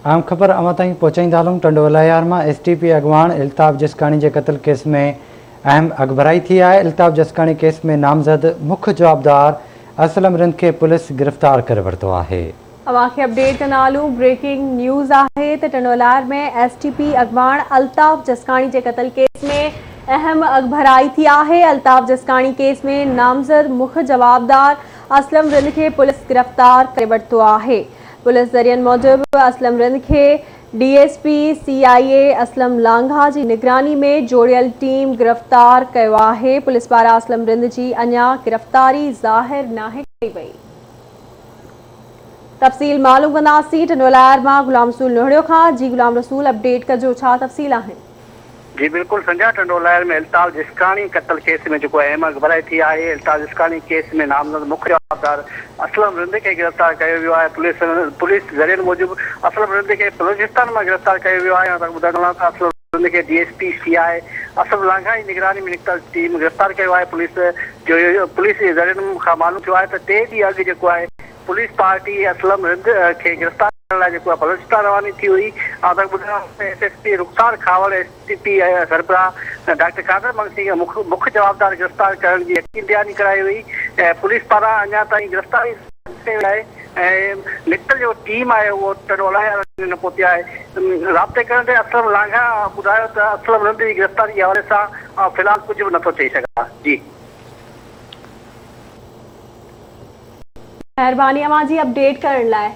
आम खबर अवां ताईं पहुचाईंदा हलूं। टंडोला यार मां STP अॻवान इल्ताफ़ जसकाणी के कत्ल केस में अहम अगभराई थी है। इल्ताफ़ जसकाणी केस में नामज़द मुख्य जवाबदार असलम रिंद के पुलिस गिरफ्तार कर वरतो है। अवां खे अपडेट कंदा हलूं। ब्रेकिंग न्यूज़ है तो टंडोला यार में STP अॻवान इल्ताफ़ जसकाणी के कत्ल केस में अहम अगभराई थी है। इल्ताफ़ जसकाणी केस में नामज़द मुख्य जवाबदार असलम रिंद के पुलिस गिरफ्तार कर वरतो है। पुलिस ज़रियन मूजिब असलम रिंद के DSP CIA असलम लांघा की निगरानी में जोड़ियल टीम गिरफ्तार किया है। पुलिस पारा असलम रिंद की अञा गिरफ्तारी ज़ाहिर नाहे कई वई। तफ़सील मालूम कंदासीं टंडोला यार मां गुलाम रसूल लोहड़ियो खां। जी गुलाम रसूल, अपडेट कजो, छा तफ़सील आहिनि? जी बिल्कुल संजय, टंडोला यार में इल्ताफ़ जसकाणी कत्ल केस में जो अहम अगभराई थी है। इल्ताफ़ जसकाणी केस में नामज़द मुख्य जवाबदार असलम रिंद के गिरफ्तार किया वियो है। पुलिस ज़रियन मूजिब असलम रिंद के बलूचिस्तान में गिरफ्तार किया वियो है। असलम रिंद के DSP CIA असलम लांघा की निगरानी में निकतल टीम गिरफ्तार किया है। पुलिस ज़रियन खां मालूम थियो है तो 3 ॾींहं अॻु जो है पुलिस पार्टी असलम रिंद के गिरफ्तार करने बलूचिस्तान रवानी थी हुई। SSP रुखसार खावड़ STP सरबराह डॉक्टर कादर मंगसी मुख्य जवाबदार गिरफ्तार करण की यकीन दहानी कराई हुई। पुलिस पारा अञा ताईं गिरफ्तारी निकतल जो टीम है वो टंडोला न पहुती है। राब्ते करण असलम लांघा बुधायो तो असलम रिंद की गिरफ्तारी के हवाले से फिलहाल कुछ भी नथो चई सघां। जी मेहरबानी अवां जी अपडेट करण लाइ।